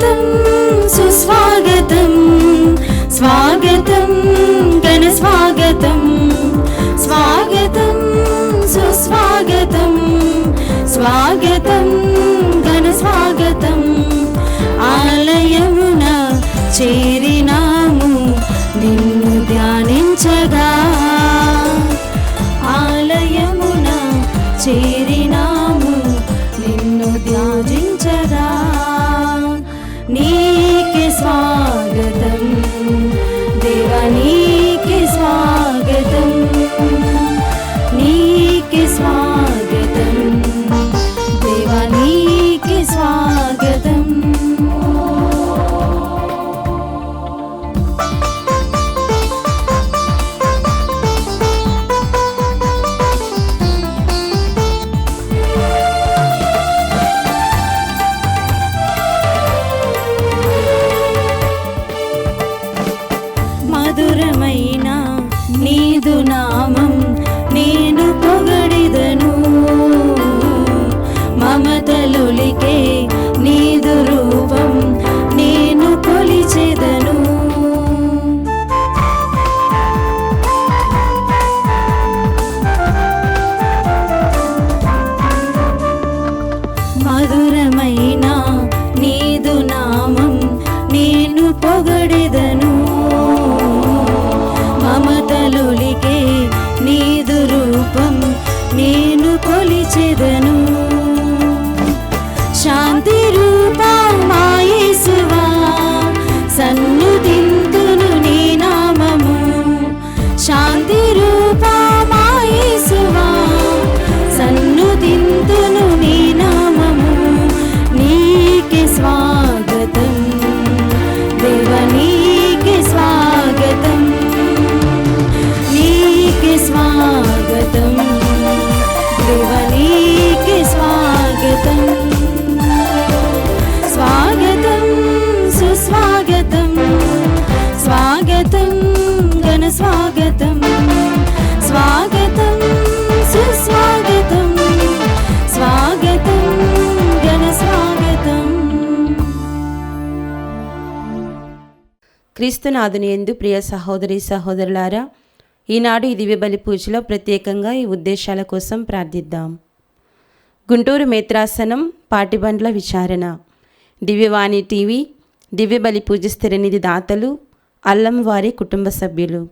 స్వాగతం సుస్వాగతం స్వాగతం ఘన స్వాగతం స్వాగతం సుస్వాగతం స్వాగతం ఘన స్వాగతం ఆలయమున చేరినాము నిన్ను ధ్యానించగా ఆలయమున చేరినాము నిన్ను ధ్యానించగా నీకే స్వాగతం దేవా నీకే స్వాగతం నీకే స్వాగతం దేవా నీకే స్వాగతం మధురమైన నీదు నామం నేను పొగడిదను మమతలులికే నీదు రూపం నేను కొలిచెదను మధురమైన నీదు నామం నేను పొగడిదను మమతలులికే నీదు రూపం నేను కొలిచెదను శాంతి రూపా మా యేసువా సన్నుతింతును నీ నామము శాంతి రూపా మా యేసువా సన్నుతింతును నీ నామము నీకే స్వాగతం దేవా నీకే స్వాగతం నీకే స్వాగతం దేవా నీకే స్వాగతం స్వాగతం సుస్వాగతం స్వాగతం ఘన స్వాగతం స్వాగతం సుస్వాగతం స్వాగతం ఘన స్వాగతం. క్రీస్తునాథుని యందు ప్రియ సహోదరి సహోదరులారా, ఈనాడు ఈ దివ్య బలి పూజలో ప్రత్యేకంగా ఈ ఉద్దేశాల కోసం ప్రార్థిద్దాం. గుంటూరు మేత్రాసనం పాటిబండ్ల విచారణ, దివ్యవాణి టీవీ, దివ్య బలి పూజ స్థిరనిధి దాతలు, అల్లం వారి కుటుంబ సభ్యులు.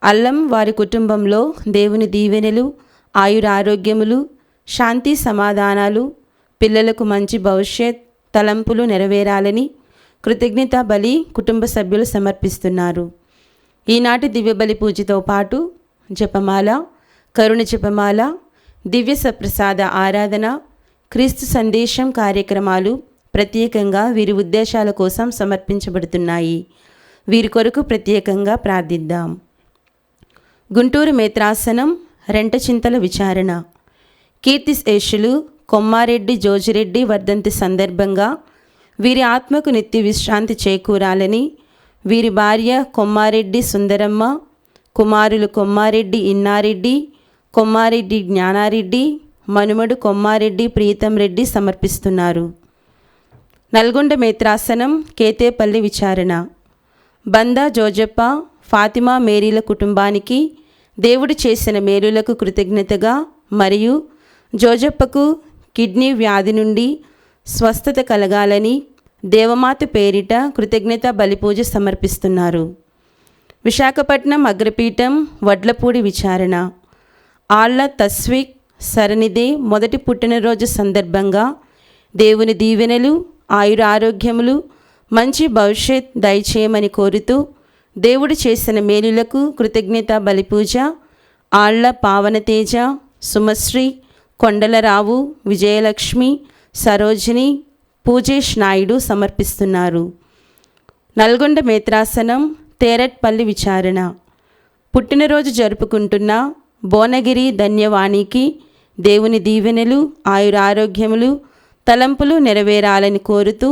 అల్లం వారి కుటుంబంలో దేవుని దీవెనలు, ఆయురారోగ్యములు, శాంతి సమాధానాలు, పిల్లలకు మంచి భవిష్యత్, తలంపులు నెరవేరాలని కృతజ్ఞత బలి కుటుంబ సభ్యులు సమర్పిస్తున్నారు. ఈనాటి దివ్య బలి పూజతో పాటు జపమాల, కరుణ జపమాల, దివ్య సప్రసాద ఆరాధన, క్రీస్తు సందేశం కార్యక్రమాలు ప్రత్యేకంగా వీరి ఉద్దేశాల కోసం సమర్పించబడుతున్నాయి. వీరి కొరకు ప్రత్యేకంగా ప్రార్థిద్దాం. గుంటూరు మేత్రాసనం రెంటచింతల విచారణ, కీర్తిశేషులు కొమ్మారెడ్డి జోజిరెడ్డి వర్ధంతి సందర్భంగా వీరి ఆత్మకు నిత్య విశ్రాంతి చేకూరాలని వీరి భార్య కొమ్మారెడ్డి సుందరమ్మ, కుమారులు కొమ్మారెడ్డి ఇన్నారెడ్డి, కొమ్మారెడ్డి జ్ఞానారెడ్డి, మనుమడు కొమ్మారెడ్డి ప్రీతం రెడ్డి సమర్పిస్తున్నారు. నల్గొండ మేత్రాసనం కేతేపల్లి విచారణ, బందా జోజప్ప ఫాతిమా మేరీల కుటుంబానికి దేవుడు చేసిన మేలులకు కృతజ్ఞతగా మరియు జోజప్పకు కిడ్నీ వ్యాధి నుండి స్వస్థత కలగాలని దేవమాత పేరిట కృతజ్ఞత బలిపూజ సమర్పిస్తున్నారు. విశాఖపట్నం అగ్రపీఠం వడ్లపూడి విచారణ, ఆళ్ల తస్విక్ సరనిధి మొదటి పుట్టినరోజు సందర్భంగా దేవుని దీవెనలు, ఆయురారోగ్యములు, మంచి భవిష్యత్ దయచేయమని కోరుతూ దేవుడు చేసిన మేలులకు కృతజ్ఞత బలిపూజ ఆళ్ల పావనతేజ, సుమశ్రీ, కొండలరావు, విజయలక్ష్మి, సరోజిని, పూజేష్ నాయుడు సమర్పిస్తున్నారు. నల్గొండ మేత్రాసనం తేరట్పల్లి విచారణ, పుట్టినరోజు జరుపుకుంటున్న భువనగిరి ధన్యవాణికి దేవుని దీవెనలు, ఆయురారోగ్యములు, తలంపులు నెరవేరాలని కోరుతూ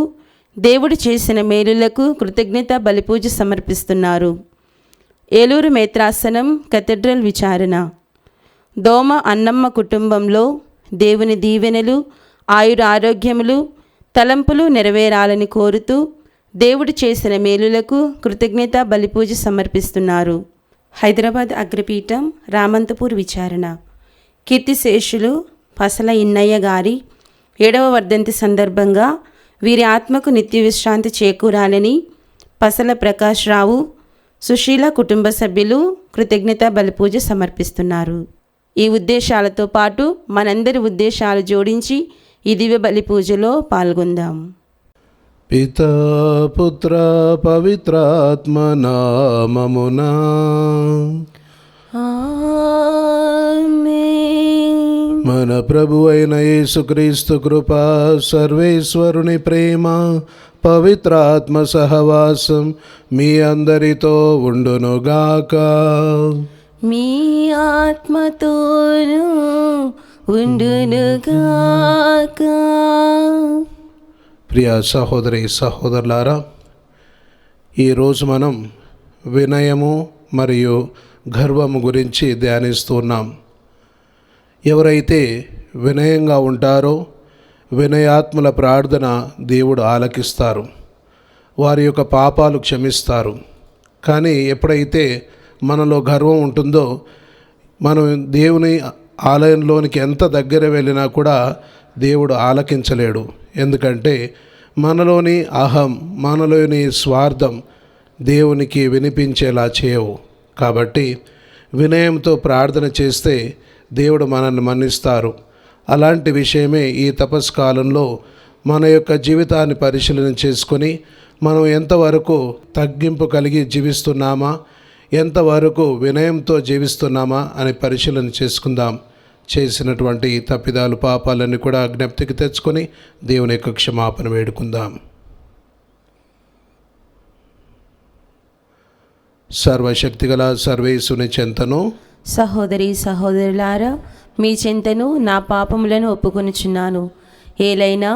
దేవుడు చేసిన మేలులకు కృతజ్ఞత బలిపూజ సమర్పిస్తున్నారు. ఏలూరు మేత్రాసనం కేథడ్రల్ విచారణ, దోమ అన్నమ్మ కుటుంబంలో దేవుని దీవెనలు, ఆయురారోగ్యములు, తలంపులు నెరవేరాలని కోరుతూ దేవుడు చేసిన మేలులకు కృతజ్ఞత బలిపూజ సమర్పిస్తున్నారు. హైదరాబాద్ అగ్రపీఠం రామంతపూర్ విచారణ. కీర్తిశేషులు పసల ఇన్నయ్య గారి 7వ వర్ధంతి సందర్భంగా వీరి ఆత్మకు నిత్య విశ్రాంతి చేకూరాలని పసల ప్రకాష్ రావు, సుశీల కుటుంబ సభ్యులు కృతజ్ఞత బలిపూజ సమర్పిస్తున్నారు. ఈ ఉద్దేశాలతో పాటు మనందరి ఉద్దేశాలు జోడించి ఈ దివ్య బలి పూజలో పాల్గొందాం. పితా పుత్ర పవిత్రాత్మ నామమునా ఆమేన్. మన ప్రభు అయిన యేసుక్రీస్తు కృప, సర్వేశ్వరుని ప్రేమ, పవిత్రాత్మ సహవాసం మీ అందరితో ఉండునుగాక. మీ ఆత్మతోనూ ఉండునుగాక. ప్రియ సహోదరి సహోదరులారా, ఈరోజు మనం వినయము మరియు గర్వము గురించి ధ్యానిస్తున్నాం. ఎవరైతే వినయంగా ఉంటారో వినయాత్ముల ప్రార్థన దేవుడు ఆలకిస్తారు, వారి యొక్క పాపాలు క్షమిస్తారు. కానీ ఎప్పుడైతే మనలో గర్వం ఉంటుందో, మనం దేవుని ఆలయంలోనికి ఎంత దగ్గర వెళ్ళినా కూడా దేవుడు ఆలకించలేడు. ఎందుకంటే మనలోని అహం, మనలోని స్వార్థం దేవునికి వినిపించేలా చేయవు. కాబట్టి వినయంతో ప్రార్థన చేస్తే దేవుడు మనల్ని మన్నిస్తారు. అలాంటి విషయమే ఈ తపస్కాలంలో మన యొక్క జీవితాన్ని పరిశీలన చేసుకొని మనం ఎంతవరకు తగ్గింపు కలిగి జీవిస్తున్నామా, ఎంతవరకు వినయంతో జీవిస్తున్నామా అని పరిశీలన చేసుకుందాం. చేసినటువంటి తప్పిదాలు, పాపాలన్నీ కూడా జ్ఞప్తికి తెచ్చుకొని దేవుని యొక్క క్షమాపణ వేడుకుందాం. సర్వశక్తిగల సర్వేశుని చెంతను, సహోదరి సహోదరులారా, మీ చెంతను నా పాపములను ఒప్పుకొనుచున్నాను. ఏలైనా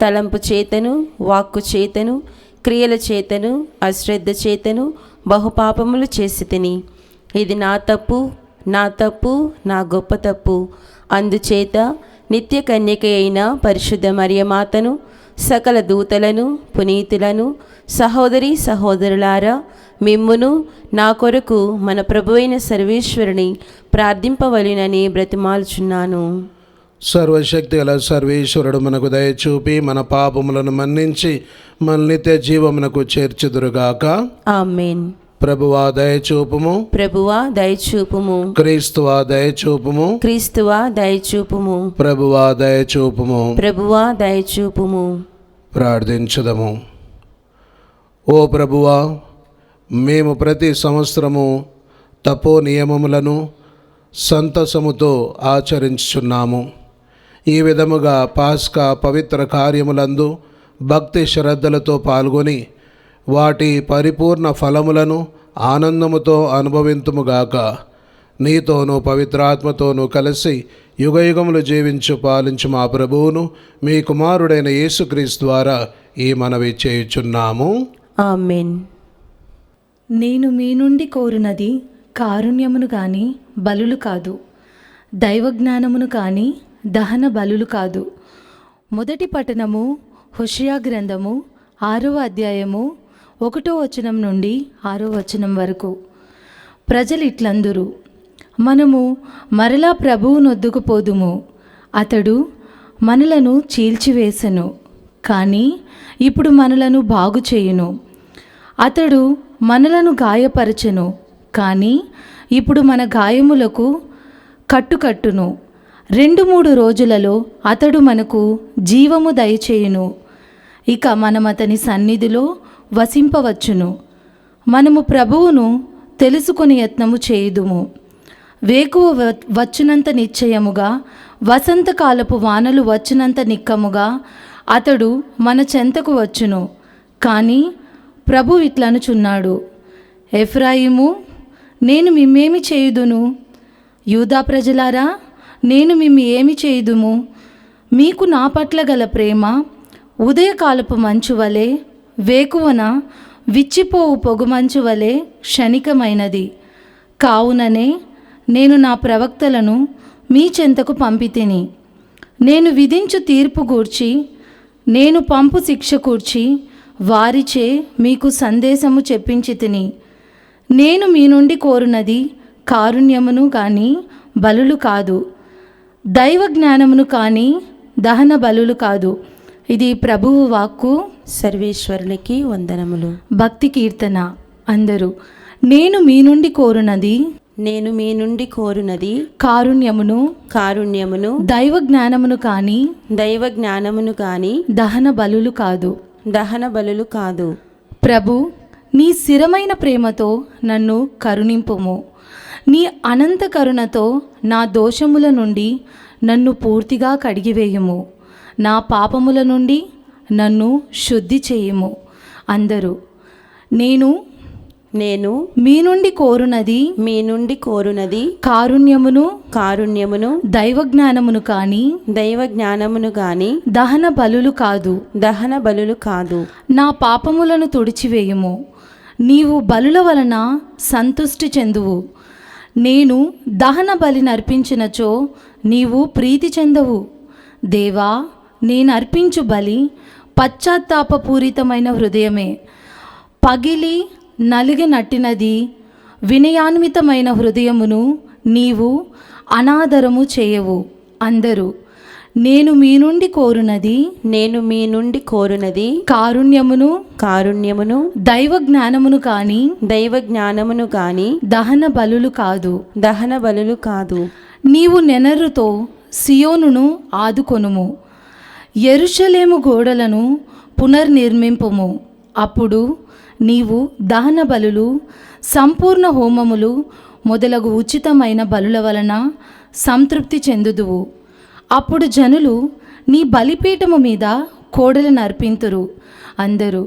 తలంపు చేతను, వాక్కు చేతను, క్రియల చేతను, అశ్రద్ధ చేతను బహుపాపములు చేసి తిని. ఇది నా తప్పు, నా గొప్ప తప్పు. అందుచేత నిత్య కన్యక అయిన పరిశుద్ధ మరియమాతను, సకల దూతలను, పునీతులను, సహోదరి సహోదరులారా, మిమ్మును నా కొరకు మన ప్రభువైన సర్వేశ్వరుని ప్రార్థింపవలెనని బ్రతిమాలుచున్నాను. సర్వశక్తి గల సర్వేశ్వరుడు మనకు దయచూపి మన పాపములను మన్నించి మన నిత్య జీవమునకు చేర్చుదురుగాక. ఆమేన్. ప్రభువా దయచూపుము, ప్రభువా దయచూపుము, క్రీస్తువా దయచూపుము, క్రీస్తువా దయచూపుము, ప్రభువా దయచూపుము. ప్రభువా దయచూపుము. ప్రార్థించుదము. ఓ ప్రభువా, మేము ప్రతి సంవత్సరము తపో నియమములను సంతసముతో ఆచరించుచున్నాము. ఈ విధముగా పాస్కా పవిత్ర కార్యములందు భక్తి శ్రద్ధలతో పాల్గొని వాటి పరిపూర్ణ ఫలములను ఆనందముతో అనుభవింతుముగాక. నీతోనూ పవిత్రాత్మతోనూ కలిసి యుగయుగములు జీవించు పాలించు మా ప్రభువును, మీ కుమారుడైన యేసుక్రీస్తు ద్వారా ఈ మనవి చేయుచున్నాము. ఆమేన్. నేను మీ నుండి కోరునది కారుణ్యమును కానీ బలులు కాదు, దైవజ్ఞానమును కానీ దహన బలులు కాదు. మొదటి పఠనము హోషేయ గ్రంథము 6వ అధ్యాయము 1వ వచనం నుండి 6వ వచనం వరకు. ప్రజలు ఇట్లందురు, మనము మరలా ప్రభువునొద్దకు పోదుము, అతడు మనలను చీల్చివేసెను, కానీ ఇప్పుడు మనలను బాగు చేయును. అతడు మనలను గాయపరచెను, కానీ ఇప్పుడు మన గాయములకు కట్టుకట్టును. 2-3 రోజులలో అతడు మనకు జీవము దయచేయును. ఇక మనం అతని సన్నిధిలో వసింపవచ్చును. మనము ప్రభువును తెలుసుకొని యత్నము చేయుదుము. వేకువ వచ్చినంత నిశ్చయముగా, వసంతకాలపు వానలు వచ్చినంత నిక్కముగా అతడు మన చెంతకు వచ్చును. కానీ ప్రభు ఇట్లనుచున్నాడు, ఎఫ్రాయిము, నేను మిమ్మేమి చేయుదును? యూదా ప్రజలారా, నేను మిమ్ము ఏమి చేయుదుము? మీకు నా పట్ల గల ప్రేమ ఉదయకాలపు మంచు వలె, వేకువన విచ్చిపోవు పొగుమంచు వలె క్షణికమైనది. కావుననే నేను నా ప్రవక్తలను మీ చెంతకు పంపితిని. నేను విధించు తీర్పు గూర్చి నేను పంపు శిక్ష కూర్చి వారిచే మీకు సందేశము చెప్పించి తిని. నేను మీ నుండి కోరునది కారుణ్యమును కానీ బలులు కాదు, దైవ జ్ఞానమును కానీ దహన బలులు కాదు. ఇది ప్రభువు వాక్కు. సర్వేశ్వరునికి వందనములు. భక్తి కీర్తన. అందరూ నేను మీ నుండి కోరునది నేను మీ నుండి కోరునది కారుణ్యమును కారుణ్యమును దైవ జ్ఞానమును కానీ దైవ జ్ఞానమును కాని దహన బలులు కాదు. దహన బలులు కాదు. ప్రభు, నీ స్థిరమైన ప్రేమతో నన్ను కరుణింపుము. నీ అనంత కరుణతో నా దోషముల నుండి నన్ను పూర్తిగా కడిగివేయుము. నా పాపముల నుండి నన్ను శుద్ధి చేయుము. అందరూ నేను మీ నుండి కోరునది మీ నుండి కోరునది కారుణ్యమును కారుణ్యమును దైవ జ్ఞానమును కానీ దైవ జ్ఞానమును గాని దహన బలులు కాదు. దహన బలులు కాదు. నా పాపములను తుడిచివేయుము. నీవు బలుల వలన సంతుష్టి చెందువు. నేను దహన బలి నర్పించినచో నీవు ప్రీతి చెందవు. దేవా, నేను అర్పించు బలి పశ్చాత్తాపపూరితమైన హృదయమే. పగిలి నలిగి నట్టినది వినయాన్వితమైన హృదయమును నీవు అనాదరము చేయవు. అందరూ నేను మీ నుండి కోరునది నేను మీ నుండి కోరునది కారుణ్యమును కారుణ్యమును దైవ జ్ఞానమును కానీ దైవ జ్ఞానమును గాని దహన బలులు కాదు. దహన బలులు కాదు. నీవు నెనరుతో సియోనును ఆదుకొనుము. యెరూషలేము గోడలను పునర్నిర్మింపుము. అప్పుడు నీవు దహన బలులు సంపూర్ణ హోమములు మొదలగు ఉచితమైన బలుల వలన సంతృప్తి చెందుదువు. అప్పుడు జనులు నీ బలిపీఠము మీద కోడలను అర్పింతురు. అందరూ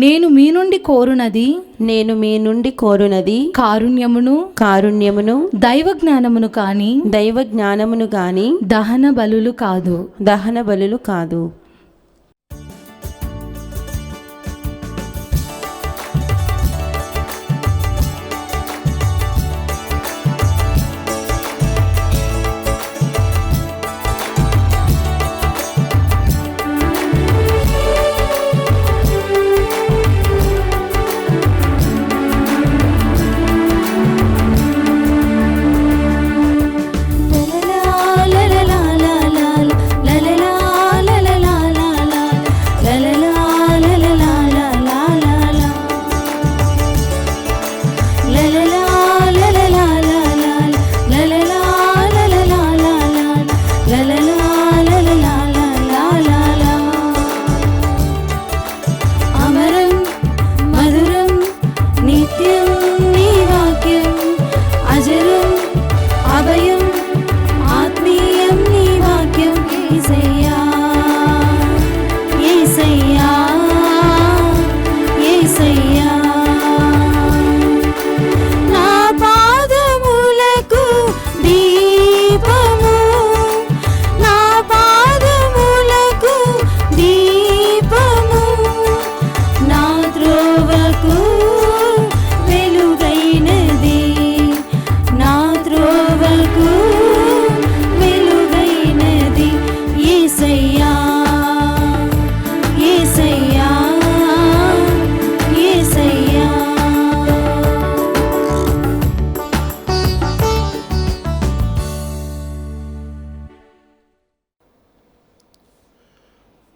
నేను మీ నుండి కోరునది నేను మీ నుండి కోరునది కారుణ్యమును కారుణ్యమును దైవ జ్ఞానమును కానీ దైవ జ్ఞానమును గాని దహన బలులు కాదు. దహన బలులు కాదు.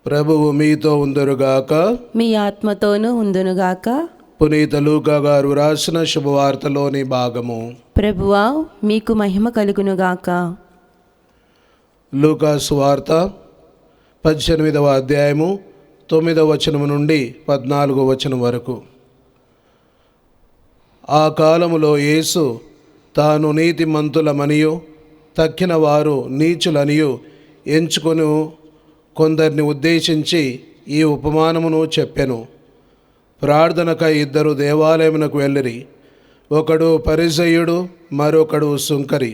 ప్రభువు మీతో ఉందరుగాక. మీ ఆత్మతోనూ ఉందునుగాక. పునీత లూకా గారు రాసిన శుభవార్తలోని భాగము. ప్రభువా, మీకు మహిమ కలుగునుగాక. లూకా సువార్త 18వ అధ్యాయము 9వ వచనము నుండి 14వ వచనం వరకు. ఆ కాలములో యేసు తాను నీతిమంతులమనియు తక్కిన వారు నీచులనియు ఎంచుకొని కొందరిని ఉద్దేశించి ఈ ఉపమానమును చెప్పెను. ప్రార్థనకై ఇద్దరు దేవాలయమునకు వెళ్ళిరి. ఒకడు పరిసయ్యుడు, మరొకడు సుంకరి.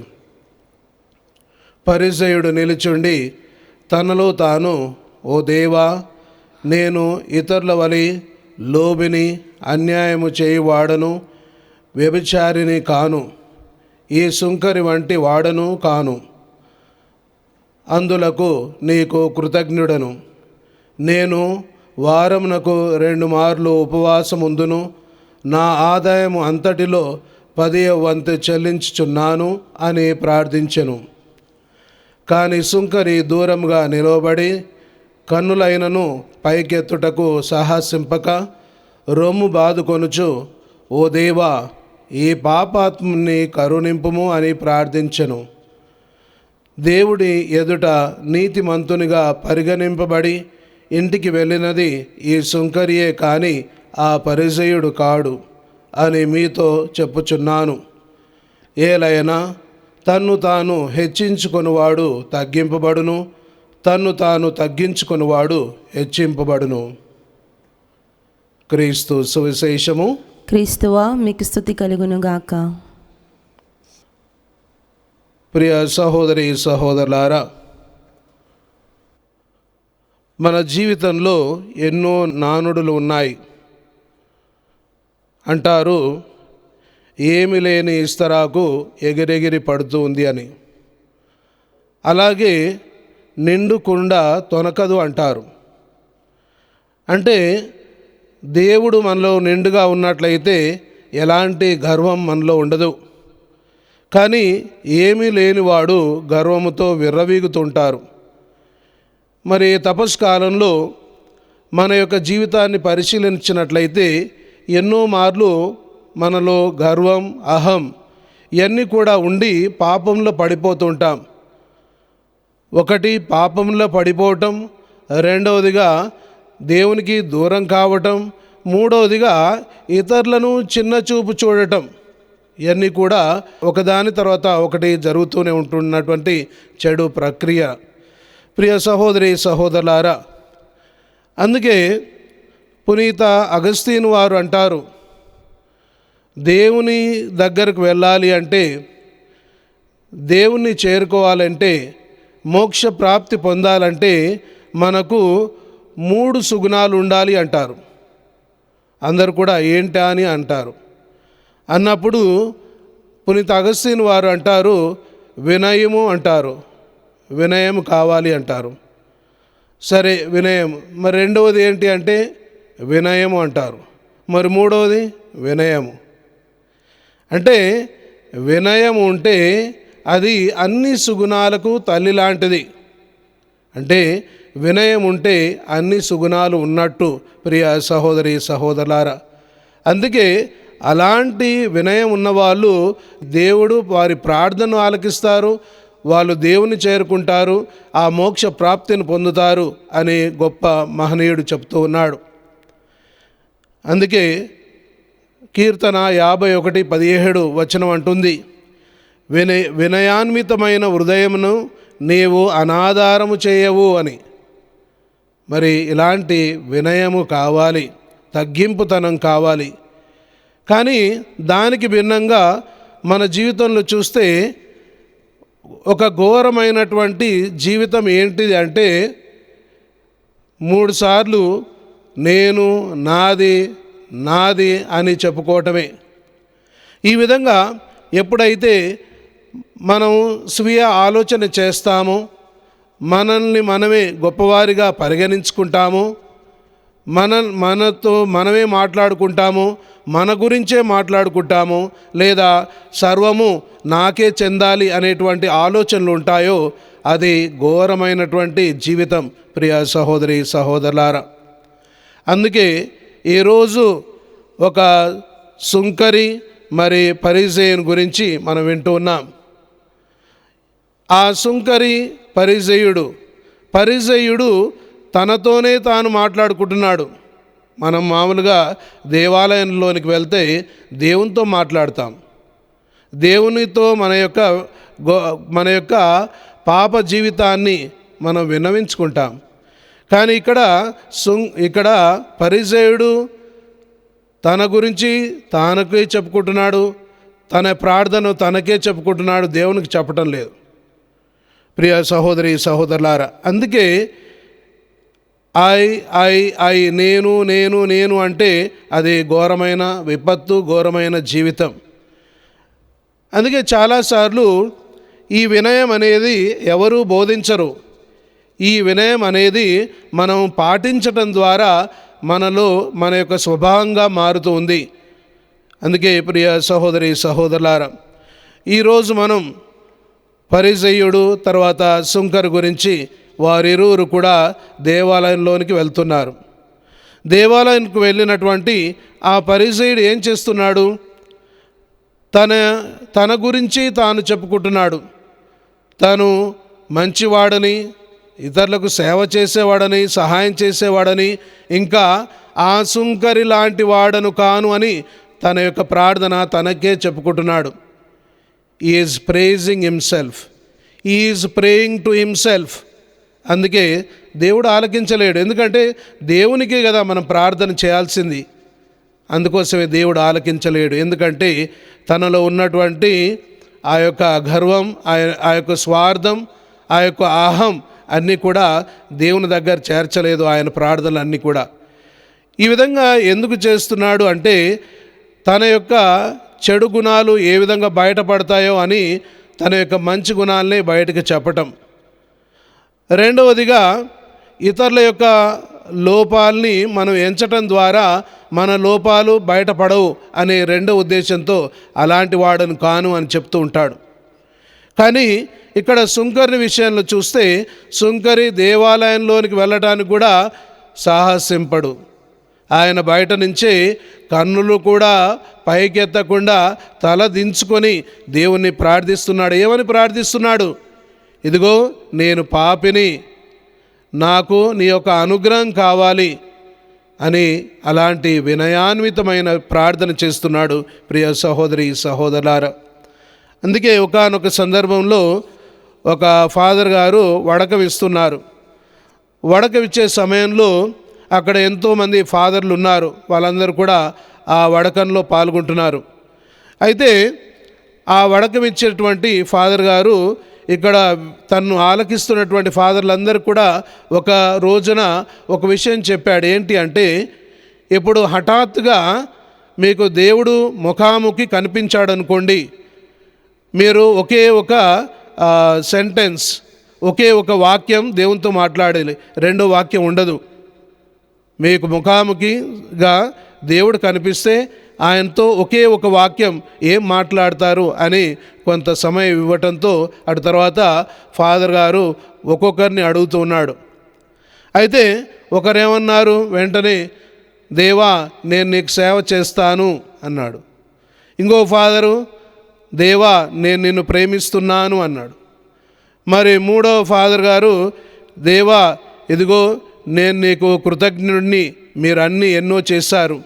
పరిసయ్యుడు నిలుచుండి తనలో తాను, ఓ దేవా, నేను ఇతరుల వలె లోబిని, అన్యాయము చేయువాడను, వ్యభిచారిని కాను, ఈ సుంకరి వంటి వాడను కాను. అందులకు నీకు కృతజ్ఞుడను. నేను వారమునకు 2 మార్లు ఉపవాసముందును, నా ఆదాయము అంతటిలో 10వ వంతు చెల్లించుచున్నాను అని ప్రార్థించెను. కానీ సుంకరి దూరంగా నిలవబడి కన్నులైనను పైకెత్తుటకు సాహసింపక రొమ్ము బాదుకొనుచు, ఓ దేవా, ఈ పాపాత్ముని కరుణింపుము అని ప్రార్థించెను. దేవుడి ఎదుట నీతిమంతునిగా పరిగణింపబడి ఇంటికి వెళ్ళినది ఈ సుంకరియే కానీ ఆ పరిసయ్యుడు కాడు అని మీతో చెప్పుచున్నాను. ఏలైనా తన్ను తాను హెచ్చించుకొనివాడు తగ్గింపబడును, తన్ను తాను తగ్గించుకొనివాడు హెచ్చింపబడును. క్రీస్తు సువిశేషము. క్రీస్తువా మీకు స్తుతి కలుగునుగాక. ప్రియ సహోదరి సహోదరులారా, మన జీవితంలో ఎన్నో నానుడులు ఉన్నాయి. అంటారు, ఏమి లేని ఇస్తరాకు ఎగిరెగిరి పడుతూ ఉంది అని. అలాగే నిండు కుండ తొనకదు అంటారు. అంటే దేవుడు మనలో నిండుగా ఉన్నట్లయితే ఎలాంటి గర్వం మనలో ఉండదు. కానీ ఏమీ లేనివాడు గర్వముతో విర్రవీగుతుంటారు. మరి తపస్కాలంలో మన యొక్క జీవితాన్ని పరిశీలించినట్లయితే ఎన్నో మార్లు మనలో గర్వం, అహం ఇవన్నీ కూడా ఉండి పాపంలో పడిపోతుంటాం. ఒకటి పాపంలో పడిపోవటం, రెండవదిగా దేవునికి దూరం కావటం, మూడవదిగా ఇతరులను చిన్న చూపు చూడటం. ఇవన్నీ కూడా ఒకదాని తర్వాత ఒకటి జరుగుతూనే ఉంటున్నటువంటి చెడు ప్రక్రియ. ప్రియ సహోదరి సహోదరులారా, అందుకే పునీత అగస్తీను వారు అంటారు, దేవుని దగ్గరకు వెళ్ళాలి అంటే, దేవుణ్ణి చేరుకోవాలంటే, మోక్ష ప్రాప్తి పొందాలంటే మనకు 3 సుగుణాలు ఉండాలి అంటారు. అందరు కూడా ఏంటా అని అంటారు. అన్నప్పుడు పునీత అగస్తీను వారు అంటారు, వినయము అంటారు. వినయం కావాలి అంటారు. సరే, వినయం. మరి రెండవది ఏంటి అంటే వినయము అంటారు. మరి మూడవది వినయము. అంటే వినయం ఉంటే అది అన్ని సుగుణాలకు తల్లి లాంటిది. అంటే వినయం ఉంటే అన్ని సుగుణాలు ఉన్నట్టు ప్రియ సహోదరి సహోదరులారా. అందుకే అలాంటి వినయం ఉన్నవాళ్ళు దేవుడు వారి ప్రార్థనను ఆలకిస్తారు, వాళ్ళు దేవుని చేరుకుంటారు, ఆ మోక్ష ప్రాప్తిని పొందుతారు అని గొప్ప మహనీయుడు చెప్తూ ఉన్నాడు. అందుకే కీర్తన 51:17 వచనం అంటుంది, వినయాన్వితమైన హృదయమును నీవు అనాధారము చేయవు అని. మరి ఇలాంటి వినయము కావాలి, తగ్గింపుతనం కావాలి. కానీ దానికి భిన్నంగా మన జీవితంలో చూస్తే ఒక ఘోరమైనటువంటి జీవితం ఏంటిది అంటే 3 సార్లు నేను, నాది, నాది అని చెప్పుకోవటమే. ఈ విధంగా ఎప్పుడైతే మనం స్వీయ ఆలోచన చేస్తామో, మనల్ని మనమే గొప్పవారిగా పరిగణించుకుంటాము, మనతో మనమే మాట్లాడుకుంటాము, మన గురించే మాట్లాడుకుంటాము, లేదా సర్వము నాకే చెందాలి అనేటువంటి ఆలోచనలు ఉంటాయో అది ఘోరమైనటువంటి జీవితం ప్రియ సహోదరి సహోదరులారా. అందుకే ఈరోజు ఒక సుంకరి మరి పరిసయ్యుని గురించి మనం వింటూ ఉన్నాం. ఆ సుంకరి పరిసయ్యుడు తనతోనే తాను మాట్లాడుకుంటున్నాడు. మనం మామూలుగా దేవాలయంలోనికి వెళ్తే దేవునితో మాట్లాడతాం, దేవునితో మన యొక్క పాప జీవితాన్ని మనం విన్నవించుకుంటాం. కానీ ఇక్కడ పరిసయ్యుడు తన గురించి తనకే చెప్పుకుంటున్నాడు, తన ప్రార్థన తనకే చెప్పుకుంటున్నాడు, దేవునికి చెప్పటం లేదు. ప్రియ సహోదరి సహోదరులారా, అందుకే ఐ నేను నేను నేను అంటే అది ఘోరమైన విపత్తు, ఘోరమైన జీవితం. అందుకే చాలాసార్లు ఈ వినయం అనేది ఎవరూ బోధించరు. ఈ వినయం అనేది మనం పాటించటం ద్వారా మనలో మన యొక్క స్వభావంగా మారుతూ ఉంది. అందుకే ప్రియ సహోదరి సహోదరులారా, ఈరోజు మనం పరిసయ్యుడు తర్వాత సుంకరు గురించి వారిరువురు కూడా దేవాలయంలోనికి వెళ్తున్నారు. దేవాలయానికి వెళ్ళినటువంటి ఆ పరిసయ్యుడు ఏం చేస్తున్నాడు? తన గురించి తాను చెప్పుకుంటున్నాడు. తాను మంచివాడని, ఇతరులకు సేవ చేసేవాడని, సహాయం చేసేవాడని, ఇంకా ఆ సుంకరి లాంటి వాడను కాను అని తన యొక్క ప్రార్థన తనకే చెప్పుకుంటున్నాడు. He is praising himself. He is praying to himself. అందుకే దేవుడు ఆలకించలేడు. ఎందుకంటే దేవునికే కదా మనం ప్రార్థన చేయాల్సింది. అందుకోసమే దేవుడు ఆలకించలేడు. ఎందుకంటే తనలో ఉన్నటువంటి ఆ యొక్క గర్వం, ఆ యొక్క స్వార్థం, ఆ యొక్క అహం అన్నీ కూడా దేవుని దగ్గర చేర్చలేదు ఆయన ప్రార్థనలు అన్నీ కూడా. ఈ విధంగా ఎందుకు చేస్తున్నాడు అంటే తన యొక్క చెడు గుణాలు ఏ విధంగా బయటపడతాయో అని తన యొక్క మంచి గుణాలనే బయటకు చెప్పటం. రెండవదిగా ఇతరుల యొక్క లోపాలని మనం ఎంచటం ద్వారా మన లోపాలు బయటపడవు అనే రెండో ఉద్దేశంతో అలాంటి వాడను కాను అని చెప్తూ ఉంటాడు. కానీ ఇక్కడ సుంకరి విషయంలో చూస్తే సుంకరి దేవాలయంలోనికి వెళ్ళటానికి కూడా సాహసింపడు. ఆయన బయట నుంచే కన్నులు కూడా పైకెత్తకుండా తల దించుకొని దేవుణ్ణి ప్రార్థిస్తున్నాడు. ఏమని ప్రార్థిస్తున్నాడు? ఇదిగో నేను పాపిని, నాకు నీ యొక్క అనుగ్రహం కావాలి అని అలాంటి వినయాన్వితమైన ప్రార్థన చేస్తున్నాడు. ప్రియ సహోదరి సహోదరులారా, అందుకే ఒకానొక సందర్భంలో ఒక ఫాదర్ గారు వడకవిస్తున్నారు. వడకవిచ్చే సమయంలో అక్కడ ఎంతోమంది ఫాదర్లు ఉన్నారు. వాళ్ళందరూ కూడా ఆ వడకంలో పాల్గొంటున్నారు. అయితే ఆ వడకమిచ్చేటువంటి ఫాదర్ గారు ఇక్కడ తన్ను ఆలకిస్తున్నటువంటి ఫాదర్లందరూ కూడా ఒక రోజున ఒక విషయం చెప్పాడు. ఏంటి అంటే, ఇప్పుడు హఠాత్తుగా మీకు దేవుడు ముఖాముఖి కనిపించాడు అనుకోండి, మీరు ఒకే ఒక సెంటెన్స్, ఒకే ఒక వాక్యం దేవునితో మాట్లాడాలి. రెండో వాక్యం ఉండదు. మీకు ముఖాముఖిగా దేవుడు కనిపిస్తే ఆయనతో ఒకే ఒక వాక్యం ఏం మాట్లాడతారు అని కొంత సమయం ఇవ్వటంతో అటు తర్వాత ఫాదర్ గారు ఒక్కొక్కరిని అడుగుతూ ఉన్నాడు. అయితే ఒకరేమన్నారు, వెంటనే దేవా నేను నీకు సేవ చేస్తాను అన్నాడు. ఇంకో ఫాదరు దేవా నేను నిన్ను ప్రేమిస్తున్నాను అన్నాడు. మరి మూడో ఫాదర్ గారు దేవా ఇదిగో నేను నీకు కృతజ్ఞుడిని, మీరు అన్నీ ఎన్నో చేశారు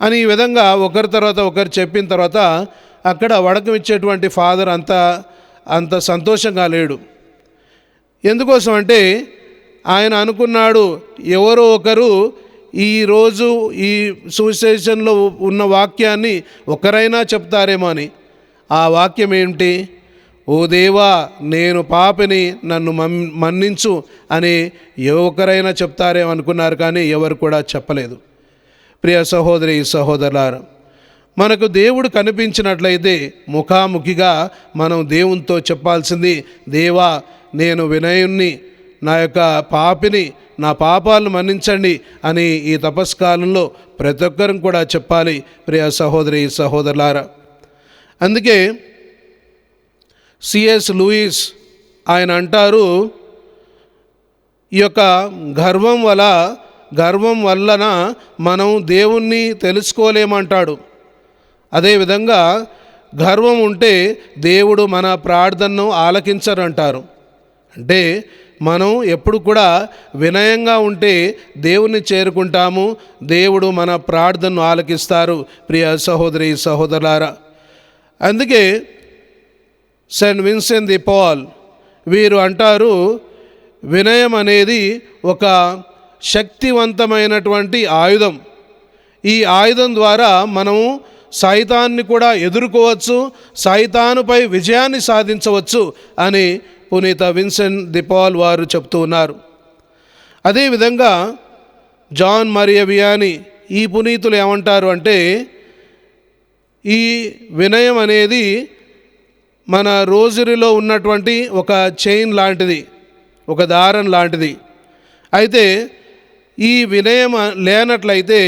అని ఈ విధంగా ఒకరి తర్వాత ఒకరు చెప్పిన తర్వాత అక్కడ వడకం ఇచ్చేటువంటి ఫాదర్ అంత సంతోషంగా లేడు. ఎందుకోసం అంటే ఆయన అనుకున్నాడు, ఎవరో ఒకరు ఈరోజు ఈ సువిశేషంలో ఉన్న వాక్యాన్ని ఒకరైనా చెప్తారేమో అని. ఆ వాక్యం ఏమిటి? ఓ దేవా నేను పాపిని, నన్ను మన్నించు అని ఎవరైనా చెప్తారేమో అనుకున్నారు, కానీ ఎవరు కూడా చెప్పలేదు. ప్రియ సహోదరి సహోదరులారా, మనకు దేవుడు కనిపించినట్లయితే ముఖాముఖిగా మనం దేవునితో చెప్పాల్సింది, దేవా నేను వినయుణ్ణి, నా యొక్క పాపిని, నా పాపాలను మన్నించండి అని ఈ తపస్కాలంలో ప్రతి ఒక్కరం కూడా చెప్పాలి. ప్రియ సహోదరి సహోదరులారా, అందుకే సిఎస్ లూయిస్ ఆయన అంటారు, ఈ యొక్క గర్వం వలన మనం దేవుణ్ణి తెలుసుకోలేమంటాడు. అదేవిధంగా గర్వం ఉంటే దేవుడు మన ప్రార్థనను ఆలకించరంటారు. అంటే మనం ఎప్పుడు కూడా వినయంగా ఉంటే దేవుణ్ణి చేరుకుంటాము, దేవుడు మన ప్రార్థనను ఆలకిస్తారు. ప్రియ సహోదరి సహోదరులారా, అందుకే సెయింట్ విన్సెంట్ ది పాల్ వీరు అంటారు, వినయం అనేది ఒక శక్తివంతమైనటువంటి ఆయుధం. ఈ ఆయుధం ద్వారా మనము సైతాన్ని కూడా ఎదుర్కోవచ్చు, సైతానుపై విజయాన్ని సాధించవచ్చు అని పునీత విన్సెంట్ ది పాల్ వారు చెప్తూ ఉన్నారు. అదేవిధంగా జాన్ మరియ వియాని ఈ పునీతులు ఏమంటారు అంటే, ఈ వినయం అనేది మన రోజురిలో ఉన్నటువంటి ఒక చైన్ లాంటిది. ఒక దారం లాంటిది. అయితే ఈ వినయం లేనట్లయితే,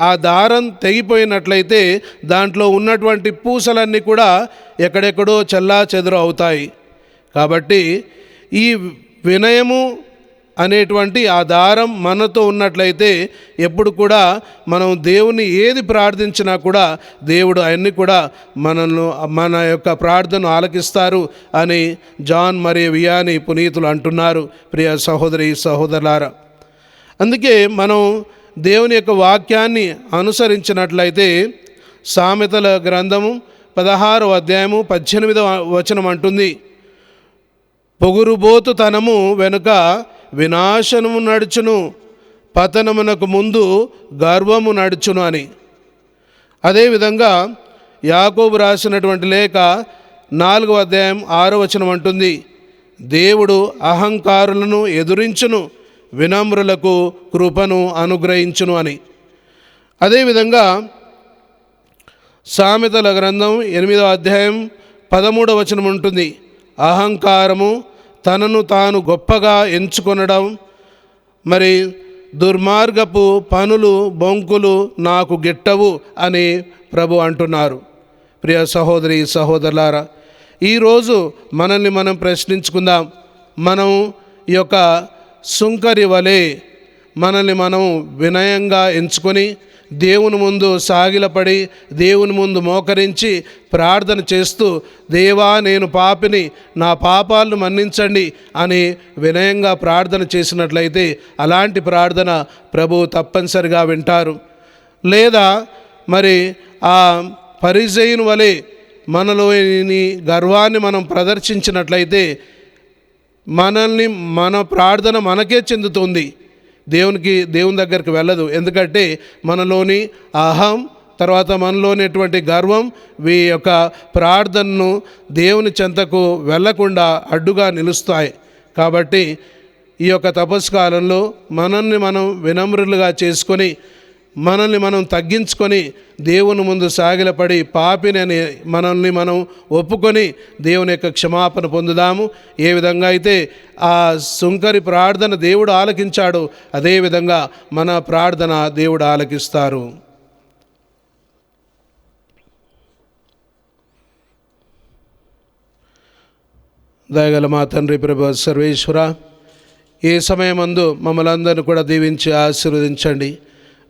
ఆ దారం తెగిపోయినట్లయితే దాంట్లో ఉన్నటువంటి పూసలన్నీ కూడా ఎక్కడెక్కడో చెల్లాచెదరు అవుతాయి. కాబట్టి ఈ వినయము అనేటువంటి ఆ దారం మనతో ఉన్నట్లయితే ఎప్పుడు కూడా మనం దేవుని ఏది ప్రార్థించినా కూడా దేవుడు అవన్నీ కూడా మన యొక్క ప్రార్థనను ఆలకిస్తారు అని జాన్ మరియు వియాని పునీతులు అంటున్నారు. ప్రియ సహోదరి సహోదరులారా, అందుకే మనం దేవుని యొక్క వాక్యాన్ని అనుసరించినట్లయితే సామెతల గ్రంథము 16వ అధ్యాయము 18వ వచనం అంటుంది, పొగురుబోతుతనము వెనుక వినాశనము నడుచును, పతనమునకు ముందు గర్వము నడుచును అని. అదేవిధంగా యాకోబు రాసినటువంటి లేఖ 4వ అధ్యాయం 6వ వచనం అంటుంది, దేవుడు అహంకారులను ఎదురించును, వినమ్రులకు కృపను అనుగ్రహించును అని. అదేవిధంగా సామెతల గ్రంథం 8వ అధ్యాయం 13వ వచనం ఉంటుంది, అహంకారము తనను తాను గొప్పగా ఎంచుకొనడం, మరి దుర్మార్గపు పనులు బొంకులు నాకు గిట్టవు అని ప్రభు అంటున్నారు. ప్రియ సహోదరి సహోదరులారా, ఈరోజు మనల్ని మనం ప్రశ్నించుకుందాం. మనం ఈ యొక్క సుంకరి వలె మనల్ని మనం వినయంగా ఎంచుకొని దేవుని ముందు సాగిలపడి దేవుని ముందు మోకరించి ప్రార్థన చేస్తూ, దేవా నేను పాపిని, నా పాపాలను మన్నించండి అని వినయంగా ప్రార్థన చేసినట్లయితే అలాంటి ప్రార్థన ప్రభువు తప్పనిసరిగా వింటారు. లేదా మరి ఆ పరిసయ్యుని వలె మనలోని గర్వాన్ని మనం ప్రదర్శించినట్లయితే మన ప్రార్థన మనకే చెందుతుంది, దేవుని దగ్గరికి వెళ్ళదు. ఎందుకంటే మనలోని అహం, తర్వాత మనలోనేటువంటి గర్వం ఈ యొక్క ప్రార్థనను దేవుని చెంతకు వెళ్ళకుండా అడ్డుగా నిలుస్తాయి. కాబట్టి ఈ యొక్క తపస్సు కాలంలో మనల్ని మనం వినమ్రులుగా చేసుకొని, మనల్ని మనం తగ్గించుకొని దేవుని ముందు సాగిలపడి పాపిని అని మనల్ని మనం ఒప్పుకొని దేవుని యొక్క క్షమాపణ పొందుదాము. ఏ విధంగా అయితే ఆ సుంకరి ప్రార్థన దేవుడు ఆలకించాడు, అదేవిధంగా మన ప్రార్థన దేవుడు ఆలకిస్తారు. దయగల మా తండ్రి ప్రభు సర్వేశ్వర, ఏ సమయమందు మమ్మల్ని అందరినీ కూడా దీవించి ఆశీర్వదించండి.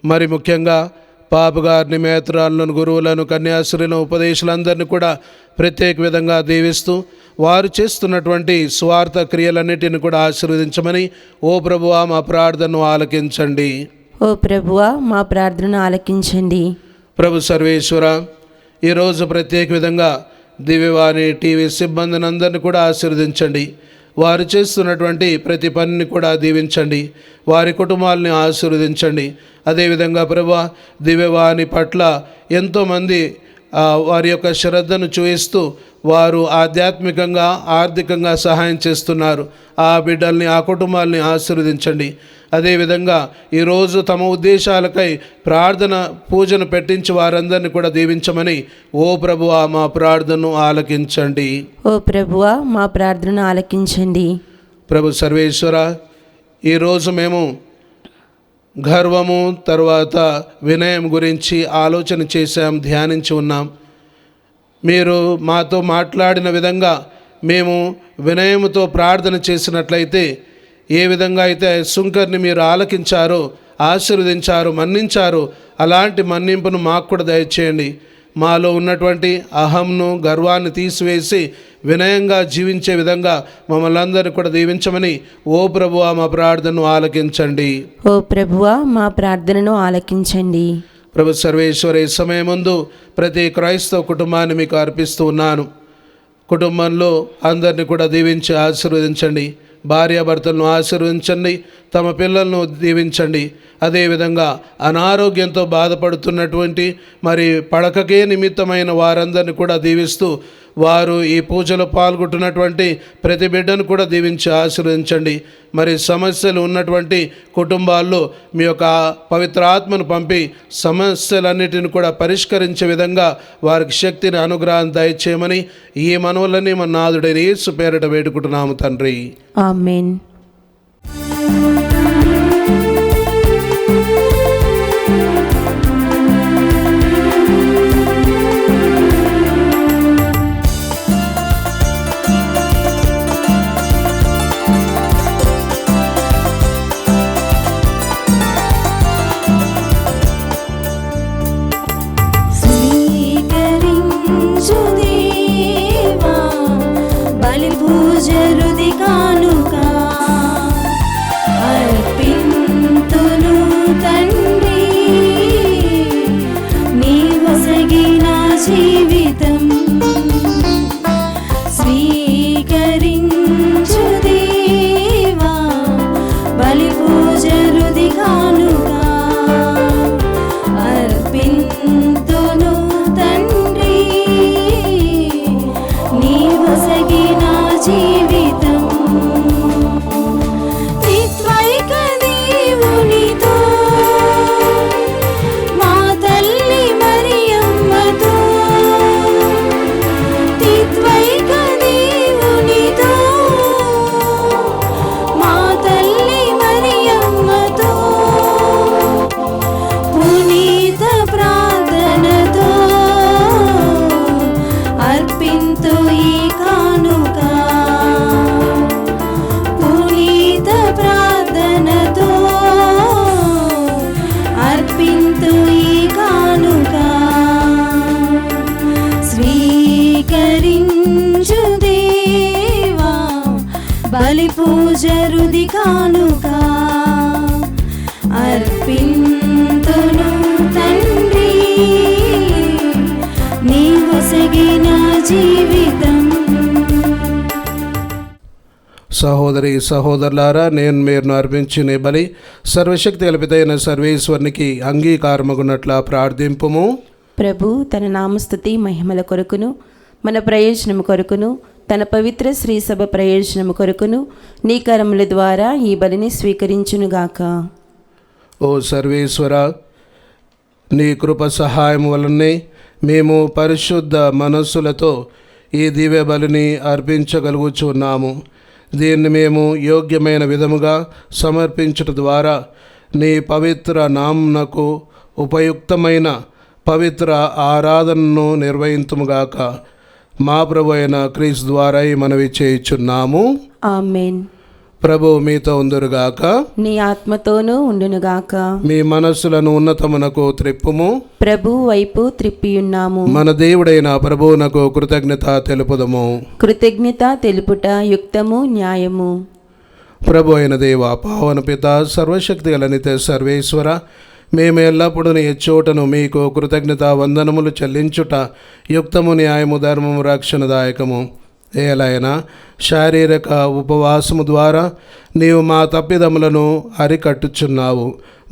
మరి ముఖ్యంగా పాప గారిని, మేత్రాలను, గురువులను, కన్యాశ్రులను, ఉపదేశాలందరినీ కూడా ప్రత్యేక విధంగా దీవిస్తూ వారు చేస్తున్నటువంటి స్వార్థ క్రియలన్నిటిని కూడా ఆశీర్వదించమని, ఓ ప్రభువా మా ప్రార్థనను ఆలకించండి. ఓ ప్రభువా మా ప్రార్థనను ఆలకించండి. ప్రభు సర్వేశ్వర, ఈరోజు ప్రత్యేక విధంగా దివ్యవాణి టీవీ సిబ్బందిని అందరినీ కూడా ఆశీర్వదించండి. వారు చేస్తున్నటువంటి ప్రతి పనిని కూడా దీవించండి, వారి కుటుంబాలని ఆశీర్వదించండి. అదేవిధంగా ప్రభువా దివ్యవాణి పట్ల ఎంతోమంది వారి యొక్క శ్రద్ధను చూపిస్తూ వారు ఆధ్యాత్మికంగా ఆర్థికంగా సహాయం చేస్తున్నారు. ఆ బిడ్డల్ని, ఆ కుటుంబాలని ఆశీర్వదించండి. అదేవిధంగా ఈరోజు తమ ఉద్దేశాలకై ప్రార్థన పూజను పెట్టించి వారందరినీ కూడా దీవించమని, ఓ ప్రభువా మా ప్రార్థనను ఆలకించండి. ఓ ప్రభువా మా ప్రార్థనను ఆలకించండి. ప్రభు సర్వేశ్వర, ఈరోజు మేము గర్వము తర్వాత వినయం గురించి ఆలోచన చేశాం, ధ్యానించి ఉన్నాం. మీరు మాతో మాట్లాడిన విధంగా మేము వినయముతో ప్రార్థన చేసినట్లయితే, ఏ విధంగా అయితే సుంకర్ని మీరు ఆలకించారో, ఆశీర్వదించారు, మన్నించారు, అలాంటి మన్నింపును మాకు కూడా దయచేయండి. మాలో ఉన్నటువంటి అహంను, గర్వాన్ని తీసివేసి వినయంగా జీవించే విధంగా మమ్మల్ని అందరినీ కూడా దీవించమని, ఓ ప్రభువా మా ప్రార్థనను ఆలకించండి. ఓ ప్రభువా మా ప్రార్థనను ఆలకించండి. ప్రభు సర్వేశ్వర, ఈ సమయం ముందు ప్రతి క్రైస్తవ కుటుంబాన్ని మీకు అర్పిస్తూ ఉన్నాను. కుటుంబంలో అందరినీ కూడా దీవించి ఆశీర్వదించండి. భార్యాభర్తలను ఆశీర్వదించండి, తమ పిల్లలను దీవించండి. అదేవిధంగా అనారోగ్యంతో బాధపడుతున్నటువంటి మరి పడకకే నిమిత్తమైన వారందరినీ కూడా దీవిస్తూ వారు ఈ పూజలో పాల్గొంటున్నటువంటి ప్రతి బిడ్డను కూడా దీవించి ఆశీర్వదించండి. మరి సమస్యలు ఉన్నటువంటి కుటుంబాల్లో మీ యొక్క పవిత్ర ఆత్మను పంపి సమస్యలన్నిటిని కూడా పరిష్కరించే విధంగా వారికి శక్తిని, అనుగ్రహాన్ని దయచేయమని ఈ మనవులని మన నాథుడైన యేసు పేరిట వేడుకుంటున్నాము తండ్రి. ఆమేన్. స్వీకరించు దేవా బలి పూజరుది కానుక అర్పింతును తండ్రి నీ వసగిన జీవితం స్వీకరించు దేవా బలి పూజరుది కానుక అర్పింతును తండ్రి నీ వసగిన జీవితం నిత్వైక దేవునితో మా తల్లి మరియమ్మతో నిత్వైక దేవునితో మా తల్లి మరియమ్మతో పునీత ప్రార్థనతో అర్పింతు ఈ కానుక పునీత ప్రార్థనతో అర్పింతు ఈ కానుక స్వీకరించు దేవా బలి పూజరుది కానుక అర్పింతును తండ్రి నీ వసగిన జీవితం. సహోదరి సహోదరులారా, నేను మీరు అర్పించిన బలి సర్వశక్తి కల్పితైన సర్వేశ్వరునికి అంగీకారమగునట్లా ప్రార్థింపుము. ప్రభు తన నామస్తుతి మహిమల కొరకును మన ప్రయోజనము కొరకును తన పవిత్ర శ్రీ సభ ప్రయోజనము కొరకును నీ కరముల ద్వారా ఈ బలిని స్వీకరించునుగాక. ఓ సర్వేశ్వర, నీ కృప సహాయం వలనే మేము పరిశుద్ధ మనస్సులతో ఈ దివ్య బలిని అర్పించగలుగుచున్నాము. దీన్ని మేము యోగ్యమైన విధముగా సమర్పించుట ద్వారా నీ పవిత్ర నామమునకు ఉపయుక్తమైన పవిత్ర ఆరాధనను నిర్వహింతుముగాక. మా ప్రభు అయిన క్రీస్తు ద్వారా ఈ మనవి చేయుచున్నాము. ఆమేన్. ప్రభు మీతో ఉందురుగాక, నీ ఆత్మతోనూ ఉండునుగాక. మీ మనస్సులను ఉన్నతమునకు త్రిప్పుము. ప్రభు వైపు త్రిప్పియున్నాము. మన దేవుడైన ప్రభువునకు కృతజ్ఞత తెలుపుదము. కృతజ్ఞత తెలుపుట యుక్తము న్యాయము. ప్రభు అయిన దేవ, పావన పిత, సర్వశక్తి గల నిత్య సర్వేశ్వర, మేము ఎల్లప్పుడూ నీ చోటను మీకు కృతజ్ఞత వందనములు చెల్లించుట యుక్తము, న్యాయము, ధర్మము, రక్షణదాయకము. ఏలైనా శారీరక ఉపవాసము ద్వారా నీవు మా తప్పిదములను అరికట్టుచున్నావు,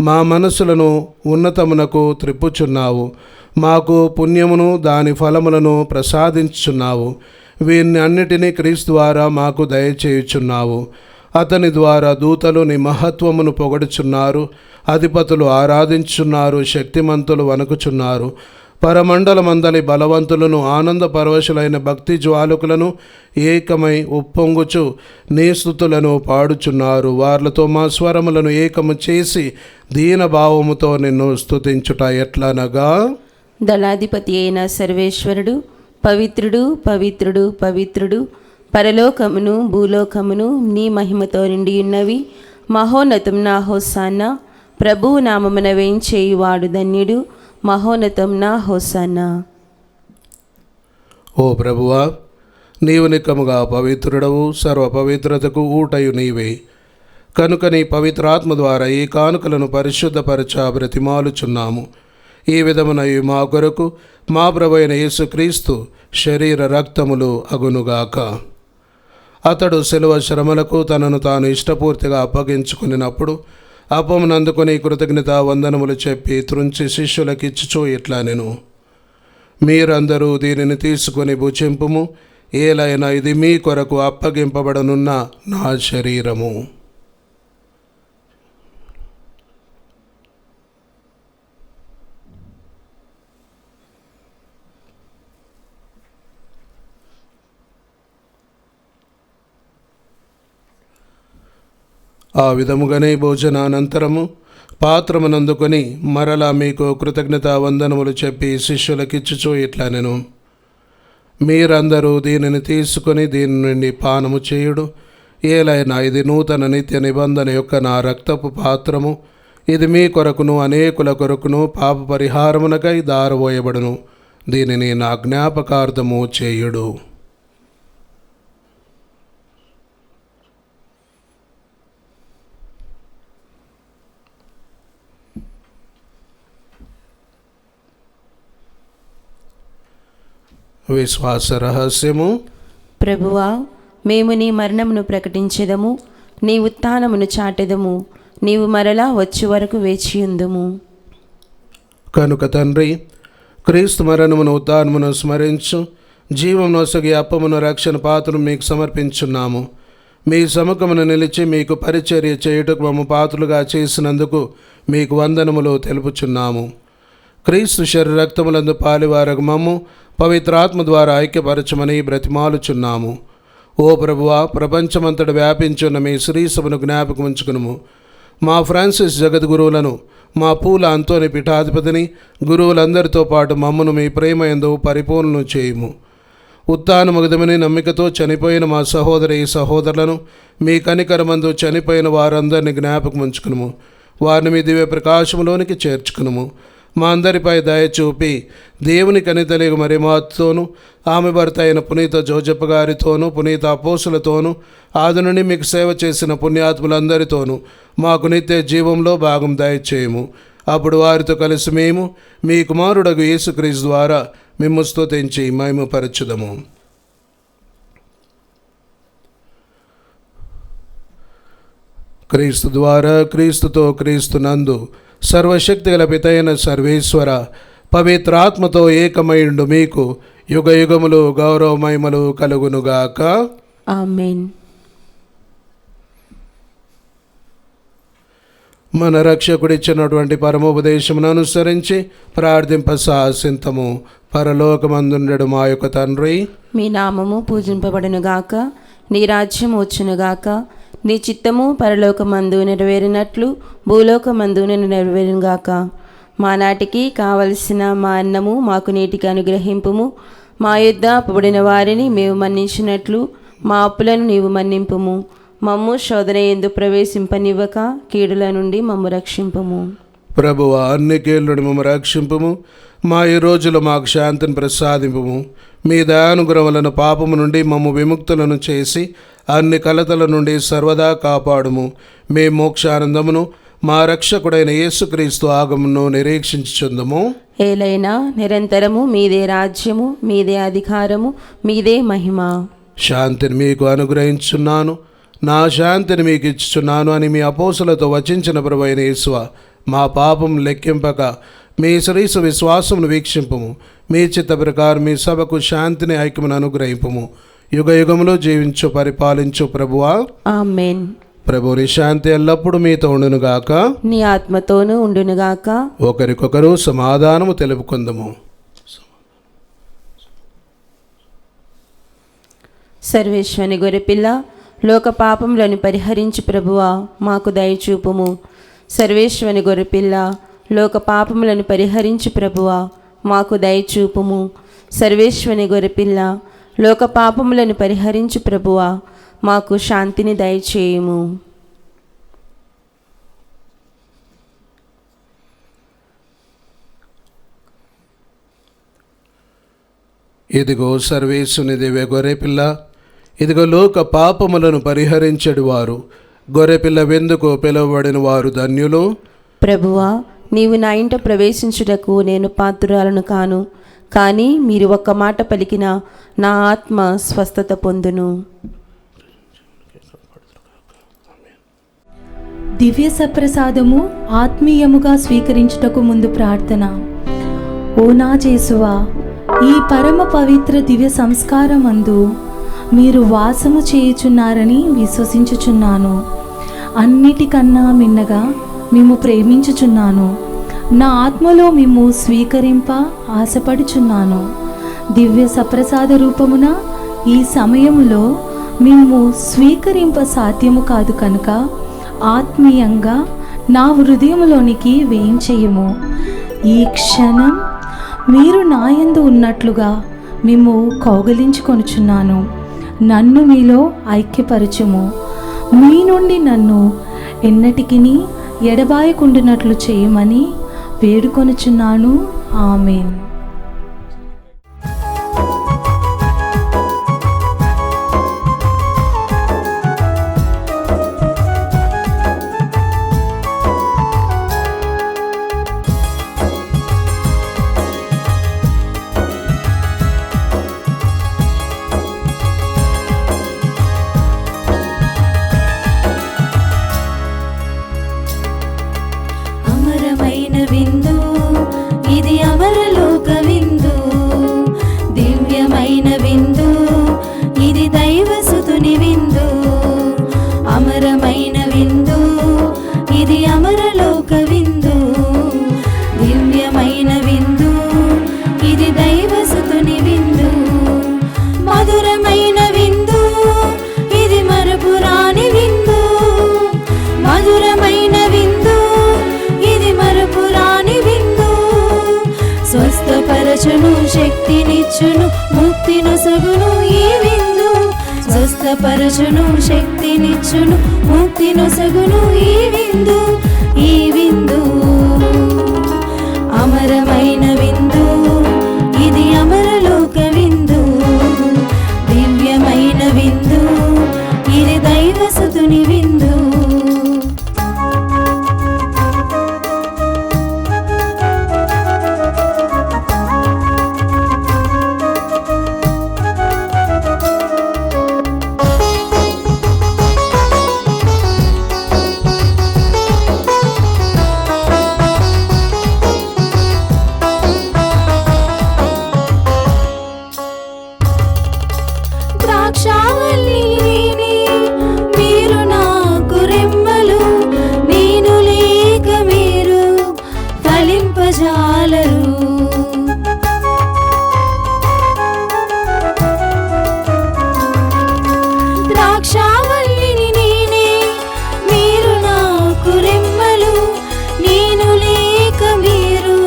మా మనసులను ఉన్నతమునకు త్రిప్పుచున్నావు, మాకు పుణ్యమును దాని ఫలములను ప్రసాదించుచున్నావు. వీన్ని అన్నిటినీ క్రీస్తు ద్వారా మాకు దయచేయుచున్నావు. అతని ద్వారా దూతలు నీ మహత్వమును పొగడుచున్నారు, అధిపతులు ఆరాధించుచున్నారు, శక్తిమంతులు వణకుచున్నారు. పరమండలమందలి బలవంతులను, ఆనంద పరవశులైన భక్తి జ్వాలకులను ఏకమై ఉప్పొంగుచు నీ స్తుతులను పాడుచున్నారు. వార్లతో మా స్వరములను ఏకము చేసి దీనభావముతో నిన్ను స్తుతించుట ఎట్లనగా, దళాధిపతి అయిన సర్వేశ్వరుడు పవిత్రుడు పవిత్రుడు పవిత్రుడు, పరలోకమును భూలోకమును నీ మహిమతో నిండి ఉన్నవి. మహోన్నతం నా హోసానా, ప్రభువు నామమున వేంచేయువాడు ధన్యుడు. మహోన్నతం నా హోసానా. ఓ ప్రభువా, నీవు నిక్కముగా పవిత్రుడవు, సర్వ పవిత్రతకు ఊటయు నీవే. కనుక నీ పవిత్రాత్మ ద్వారా ఈ కానుకలను పరిశుద్ధపరచ బ్రతిమాలుచున్నాము. ఈ విధమున ఇవి మా కొరకు మా ప్రభువైన యేసుక్రీస్తు శరీర రక్తములు అగునుగాక. అతడు శిలువ శ్రమలకు తనను తాను ఇష్టపూర్తిగా అప్పగించుకునినప్పుడు అప్పమునందుకొని కృతజ్ఞత వందనములు చెప్పి త్రుంచి శిష్యులకిచ్చుచూ ఇట్లా నేను, మీరందరూ దీనిని తీసుకొని భుజింపుము, ఏలైనా ఇది మీ కొరకు అప్పగింపబడనున్న నా శరీరము. ఆ విధముగానే భోజనానంతరము పాత్రమునందుకొని మరలా మీకు కృతజ్ఞతా వందనములు చెప్పి శిష్యులకిచ్చుచూ ఇట్లా నేను, మీరందరూ దీనిని తీసుకొని దీని నుండి పానము చేయుడు. ఏలైనా ఇది నూతన నిత్య నిబంధన యొక్క నా రక్తపు పాత్రము. ఇది మీ కొరకును అనేకుల కొరకును పాప పరిహారమునకై దారవోయబడును. దీనిని నా జ్ఞాపకార్థము చేయుడు. విశ్వాస రహస్యము. ప్రభువా, మేము నీ మరణమును ప్రకటించెదము, నీ ఉత్థానమును చాటెదము. నీవు మరలా వచ్చే వరకు వేచియుందుము. కనుక తండ్రి, క్రీస్తు మరణమును ఉత్థానమును స్మరించు జీవం నొసగి అప్పమును రక్షణ పాత్రను మీకు సమర్పించున్నాము. మీ సముఖమును నిలిచి మీకు పరిచర్య చేయుటకు మమ్ము పాత్రులుగా చేసినందుకు మీకు వందనములు తెలుపుచున్నాము. క్రీస్తు శరీర రక్తములందు పాలివారగు మమ్ము పవిత్రాత్మ ద్వారా ఐక్యపరచమని బ్రతిమాలుచున్నాము. ఓ ప్రభువా, ప్రపంచమంతట వ్యాపించున్న మీ శ్రీసభను జ్ఞాపకం ఉంచుకునుము. మా ఫ్రాన్సిస్ జగద్గురువులను, మా పూల అంతోని పీఠాధిపతిని, గురువులందరితో పాటు మమ్మను మీ ప్రేమ యందు పరిపూర్ణను చేయుము. ఉత్థానముగదమని నమ్మికతో చనిపోయిన మా సహోదరి సహోదరులను, మీ కనికరమందు చనిపోయిన వారందరినీ జ్ఞాపకం ఉంచుకునుము. వారిని మీ దివ్య ప్రకాశములోనికి చేర్చుకునుము. మా అందరిపై దయ చూపి దేవుని కనితలిగ మరియమాతోనూ, ఆమె భర్త అయిన పునీత జోజప్ప గారితోనూ, పునీత అపోస్తులతోనూ, ఆది నుండి మీకు సేవ చేసిన పుణ్యాత్ములందరితోనూ మాకు నిత్య జీవంలో భాగం దయచేయము. అప్పుడు వారితో కలిసి మేము మీ కుమారుడగు యేసుక్రీస్తు ద్వారా మిమ్ము స్తుతించి మహిమపరచుదము. క్రీస్తు ద్వారా, క్రీస్తుతో, క్రీస్తునందు సర్వశక్తి గల పితైన సర్వేశ్వర, పవిత్రాత్మతో ఏకమైండు మీకు యుగ యుగములు గౌరవ మహిమలు కలుగునుగాక. ఆమేన్. మన రక్షకుడిచ్చినటువంటి పరమోపదేశమును అనుసరించి ప్రార్థింపసాసింతము. పరలోకమందుండెడు మా యొక్క తండ్రి, మీ నామము పూజింపబడునుగాక, నీ రాజ్యం వచ్చునుగాక, నీ చిత్తము పరలోకమందు నెరవేరినట్లు భూలోకమందు నెరవేరునుగాక. మా నాటికి కావలసిన మా అన్నము మాకు నేటికి అనుగ్రహింపుము. మా యొద్ద అప్పుబడిన వారిని మేము మన్నించినట్లు మా అప్పులను నీవు మన్నింపుము. మమ్ము శోధన యందు ప్రవేశింపనివ్వక కీడుల నుండి మమ్ము రక్షింపుము. ప్రభువా, అన్ని కీళ్ళ నుండి మమ్ము రక్షింపుము. మా ఈ రోజులో మాకు శాంతిని ప్రసాదింపుము. మీ దయానుగ్రహములను పాపము నుండి మమ్ము విముక్తులను చేసి అన్ని కలతల నుండి సర్వదా కాపాడుము. మీ మోక్షానందమును మా రక్షకుడైన యేసుక్రీస్తు ఆగమును నిరీక్షించుచుందుము. ఏలైనా నిరంతరము మీదే రాజ్యము, మీదే అధికారము, మీదే మహిమ. శాంతిని మీకు అనుగ్రహించున్నాను, నా శాంతిని మీకు ఇచ్చుచున్నాను అని మీ అపోసలతో వచించిన ప్రభువైన యేసువ, మా పాపం లెక్కింపక మీ శ్రీసు విశ్వాసమును వీక్షింపము. మీ చిత్త ప్రకారం మీ సభకు శాంతిని ఐక్యమును అనుగ్రహింపము. యుగ యుగములో జీవించు పరిపాలించు ప్రభువా. ఆమేన్. ప్రభుని శాంతి ఎల్లప్పుడూ మీతో ఉండునుగాక, నీ ఆత్మతోనూ ఉండునుగాక. ఒకరికొకరు సమాధానము తెలుపుకుందము. సర్వేశ్వని గొర్రెపిల్ల, లోక పాపములను పరిహరించు ప్రభువా, మాకు దయచూపుము. సర్వేశ్వని గొర్రెపిల్ల, లోక పాపములను పరిహరించు ప్రభువా, మాకు దయచూపుము. సర్వేశ్వని గొర్రెపిల్ల, లోక పాపములను పరిహరించు ప్రభువా, మాకు శాంతిని దయచేయుము. ఇదిగో సర్వేశ్వని దివ్య గొర్రెపిల్ల, ఇదిగో లోక పాపములను పరిహరించడు వారు. గొర్రెపిల్ల వెందుకు పిలువబడిన వారు ధన్యులు. ప్రభువా, నీవు నా ఇంట ప్రవేశించుటకు నేను పాత్రురాలను కాను, కానీ మీరు ఒక్క మాట పలికిన నా ఆత్మ స్వస్థత పొందును. దివ్య సప్రసాదము ఆత్మీయముగా స్వీకరించుటకు ముందు ప్రార్థన. ఓ నా యేసువా, ఈ పరమ పవిత్ర దివ్య సంస్కారమందు మీరు వాసము చేయుచున్నారని విశ్వసించుచున్నాను. అన్నిటికన్నా మిన్నగా మేము ప్రేమించుచున్నాను. నా ఆత్మలో మేము స్వీకరింప ఆశపడుచున్నాను. దివ్య సప్రసాద రూపమున ఈ సమయములో మేము స్వీకరింప సాధ్యము కాదు కనుక ఆత్మీయంగా నా హృదయంలోనికి వేయించేయము. ఈ క్షణం మీరు నాయందు ఉన్నట్లుగా మేము కౌగిలించుకొనుచున్నాను. నన్ను మీలో ఐక్యపరచుము. మీ నుండి నన్ను ఎన్నటికిని ఎడబాయకుండునట్లు చేయమని వేడుకొనుచున్నాను. ఆమేన్. అమరమైన విందు ఇది అమరలోక విందు, దివ్యమైన విందు ఇది దైవసుతుని విందు. అమరమైన విందు ఇది అమరలోక విందు, దివ్యమైన విందు ఇది దైవసుతుని విందు. మధురమైన విందు ఇది మరపురాని విందు, మధురమైన విందు ఇది మరపురాని విందు. స్వస్థపరచును, శక్తినిచ్చును, ముక్తినొసగును ఈ విందు. స్వస్థపరచును, శక్తినిచ్చును, ముక్తినొసగును ఈ విందు. ఈ విందు అమరమైన విందు ఇది అమరలోక విందు, దివ్యమైన విందు ఇది దైవసుతుని విందు. ద్రాక్షావల్లి నేనే, మీరు నాకు రెమ్మలు, నేను లేక మీరు ఫలింపజాలరు. ద్రాక్షావల్లిని నేనే, మీరు నాకు రెమ్మలు, నేను లేక మీరు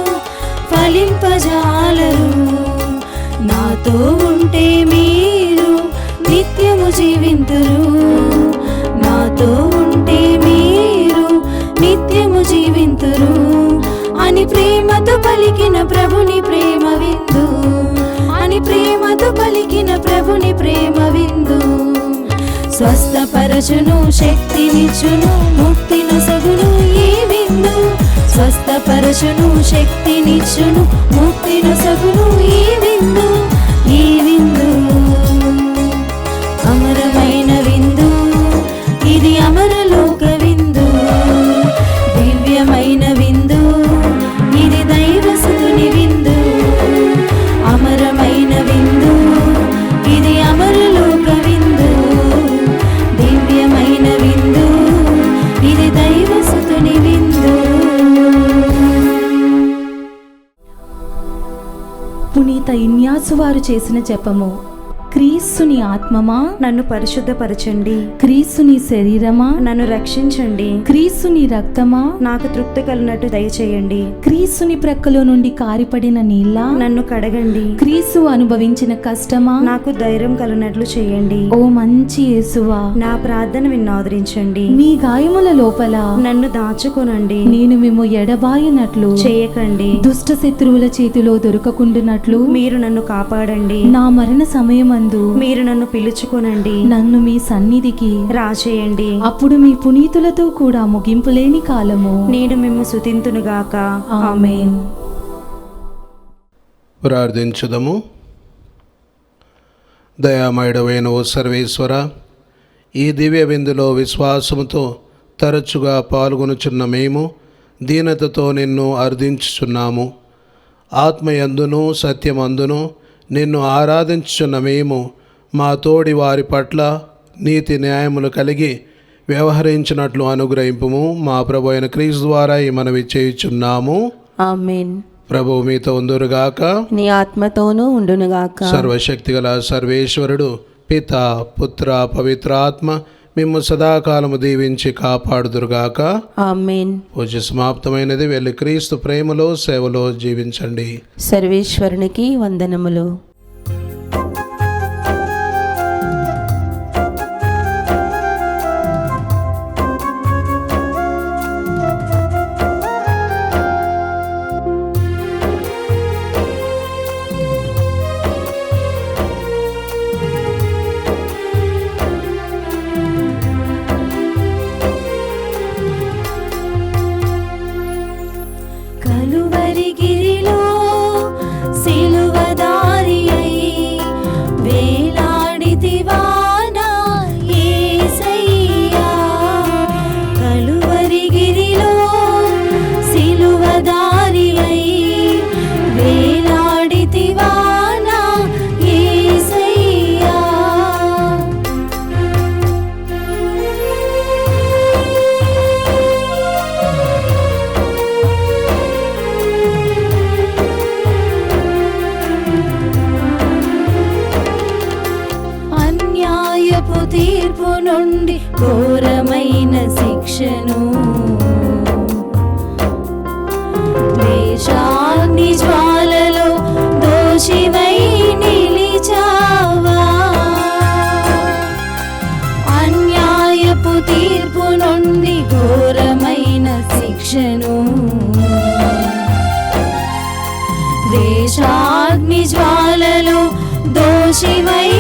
ఫలింపజాలరు. నాతో ఉంటే మీరు నిత్యము జీవింతురు, నాతో ఉంటే మీరు నిత్యము జీవింతురు అని ప్రేమతో పలికిన ప్రభుని ప్రేమ విందు, అని ప్రేమతో పలికిన ప్రభుని ప్రేమ విందు. స్వస్థపరచును, శక్తినిచ్చును, ముక్తినొసగును ఈ విందు. స్వస్థపరచును, శక్తినిచ్చును, ముక్తినొసగును ఈ విందు. ఈ విందు అమరమైన విందు ఇది అమరలోక విందు, దివ్యమైన విందు ఇది దైవసుతుని విందు. అమరమైన విందు ఇది అమరలోక విందు, దివ్యమైన విందు ఇది దైవసుతుని విందు. పునీత ఇన్యాసు వారు చేసిన జపము. క్రీస్తుని ఆత్మమా నన్ను పరిశుద్ధపరచండి, క్రీస్తుని శరీరమా నన్ను రక్షించండి, క్రీస్తుని రక్తమా నాకు తృప్తి కలిగినట్టు దయచేయండి, క్రీస్తుని ప్రక్కలో నుండి కారిపడిన నీళ్ళ నన్ను కడగండి, క్రీస్తు అనుభవించిన కష్టమా నాకు ధైర్యం కలిగినట్లు చేయండి. ఓ మంచి యేసువా, నా ప్రార్థన విన్నాదరించండి, మీ గాయముల లోపల నన్ను దాచుకొనండి, నేను మేము ఎడబాయనట్లు చేయకండి, దుష్ట శత్రువుల చేతిలో దొరకకుండునట్లు మీరు నన్ను కాపాడండి, నా మరణ సమయమందు మీరు నన్ను పిలుచుకొనండి, నన్ను మీ సన్నిధికి రాచేయండి. అప్పుడు మీ పునీతులతో కూడా ముగింపు లేని కాలము నేను మిమ్ము స్తుతింతునుగాక. ఆమేన్. ప్రార్థించుదము. దయామయుడవైన ఓ సర్వేశ్వర, ఈ దివ్య విందులో విశ్వాసముతో తరచుగా పాల్గొనుచున్న మేము దీనతతో నిన్ను అర్థించుచున్నాము. ఆత్మయందును సత్యమందును నిన్ను ఆరాధించుచున్న మేము మా తోడి వారి పట్ల నీతి న్యాయములు కలిగి వ్యవహరించినట్లు అనుగ్రహింపుము. మా ప్రభు అయిన క్రీస్తు ద్వారా ఈ మనవి చేయుచున్నాము. ఆమేన్. ప్రభువు మీతో ఉందురుగాక, నీ ఆత్మతోనూ ఉండునుగాక. సర్వశక్తిగల సర్వేశ్వరుడు పిత పుత్ర పవిత్రాత్మ మిమ్ము సదాకాలము దీవించి కాపాడుదురుగాక. ఆమేన్. పూజ సమాప్తమైనది. వెళ్ళి క్రీస్తు ప్రేమలో సేవలో జీవించండి. సర్వేశ్వరునికి వందనములు. కలువరిగిరిలో సిలువదారి అయి వేలాడితివా నా యేసయ్యా. కలువరిగిరిలో సిలువదారి అయి వేలాడితివా నా యేసయ్యా. అన్యాయపు తీర్పు నుండి ఘోరమైన శిక్షను దేశాగ్ని జ్వాలలో దోషివై నిలిచావా. అన్యాయపు తీర్పు నుండి ఘోరమైన శిక్షను దేశాగ్ని జ్వాలలో దోషివై